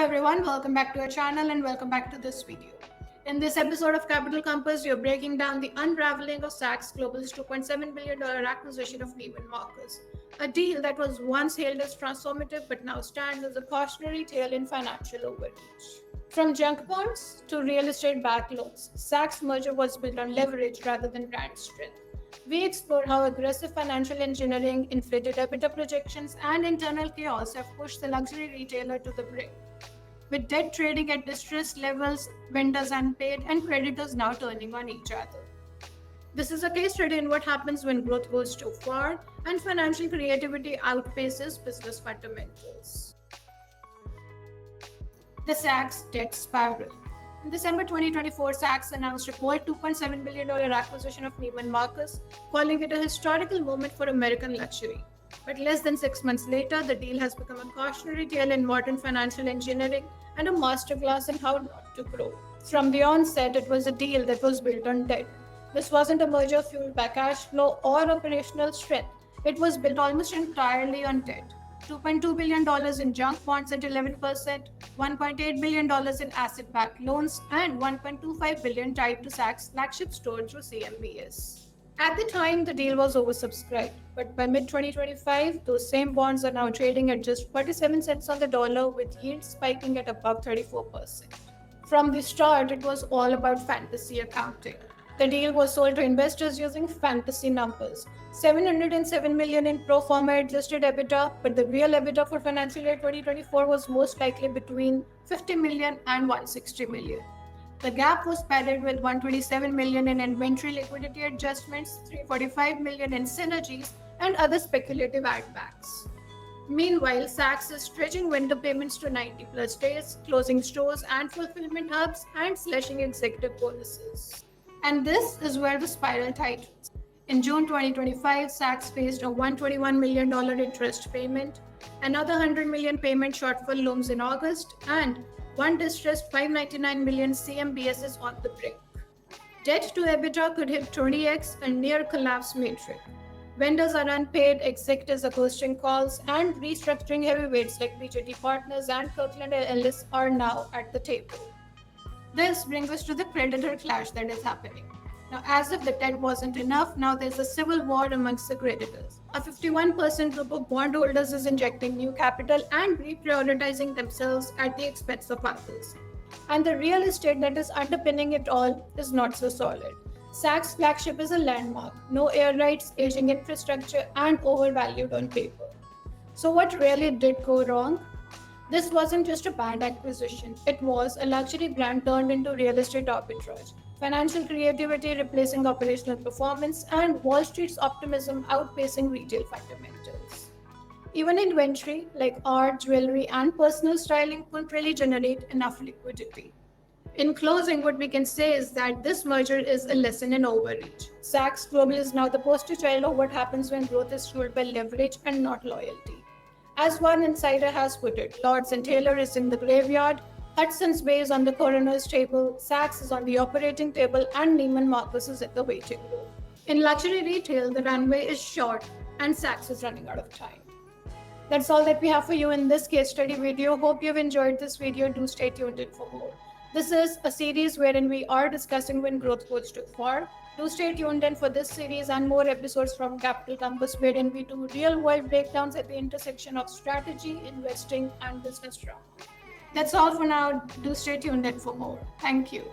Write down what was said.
everyone, welcome back to our channel and welcome back to this video. In this episode of Capital Compass, we are breaking down the unraveling of Saks Global's $2.7 billion acquisition of Neiman Marcus, a deal that was once hailed as transformative but now stands as a cautionary tale in financial overreach. From junk bonds to real estate backed loans, Saks' merger was built on leverage rather than brand strength. We explore how aggressive financial engineering, inflated EBITDA projections, and internal chaos have pushed the luxury retailer to the brink. With debt trading at distressed levels, vendors unpaid, and creditors now turning on each other. This is a case study in what happens when growth goes too far and financial creativity outpaces business fundamentals. The Saks debt spiral. In December 2024, Saks announced a cold $2.7 billion acquisition of Neiman Marcus, calling it a historical moment for American luxury. But less than 6 months later, the deal has become a cautionary tale in modern financial engineering and a masterclass in how not to grow. From the onset, it was a deal that was built on debt. This wasn't a merger fueled by cash flow or operational strength. It was built almost entirely on debt. $2.2 billion in junk bonds at 11%, $1.8 billion in asset-backed loans, and $1.25 billion tied to Saks' flagship store through CMBS. At the time, the deal was oversubscribed, but by mid-2025, those same bonds are now trading at just 47 cents on the dollar, with yields spiking at above 34%. From the start, it was all about fantasy accounting. The deal was sold to investors using fantasy numbers. $707 million in pro forma adjusted EBITDA, but the real EBITDA for financial year 2024 was most likely between $50 million and $160 million. The gap was padded with $127 million in inventory liquidity adjustments, $345 million in synergies, and other speculative add-backs. Meanwhile, Saks is stretching vendor payments to 90+ days, closing stores and fulfillment hubs, and slashing executive bonuses. And this is where the spiral tightens. In June 2025, Saks faced a $121 million interest payment, another $100 million payment shortfall looms in August, and one distressed $599 million CMBS is on the brink. Debt to EBITDA could hit 20x, a near collapse metric. Vendors are unpaid, executives are ghosting calls, and restructuring heavyweights like BJT Partners and Kirkland & Ellis are now at the table. This brings us to the creditor clash that is happening. Now, as if the debt wasn't enough, now there's a civil war amongst the creditors. A 51% group of bondholders is injecting new capital and reprioritizing themselves at the expense of others. And the real estate that is underpinning it all is not so solid. Saks' flagship is a landmark, no air rights, aging infrastructure, and overvalued on paper. So what really did go wrong? This wasn't just a bad acquisition. It was a luxury brand turned into real estate arbitrage, financial creativity replacing operational performance, and Wall Street's optimism outpacing retail fundamentals. Even inventory like art, jewelry, and personal styling couldn't really generate enough liquidity. In closing, what we can say is that this merger is a lesson in overreach. Saks Global is now the poster child of what happens when growth is fueled by leverage and not loyalty. As one insider has put it, Lords and Taylor is in the graveyard, Hudson's Bay is on the coroner's table, Saks is on the operating table, and Neiman Marcus is at the waiting room. In luxury retail, the runway is short and Saks is running out of time. That's all that we have for you in this case study video. Hope you've enjoyed this video. Do stay tuned in for more. This is a series wherein we are discussing when growth goes too far. Do stay tuned in for this series and more episodes from Capital Compass, wherein we do real-world breakdowns at the intersection of strategy, investing, and business drama. That's all for now. Do stay tuned in for more. Thank you.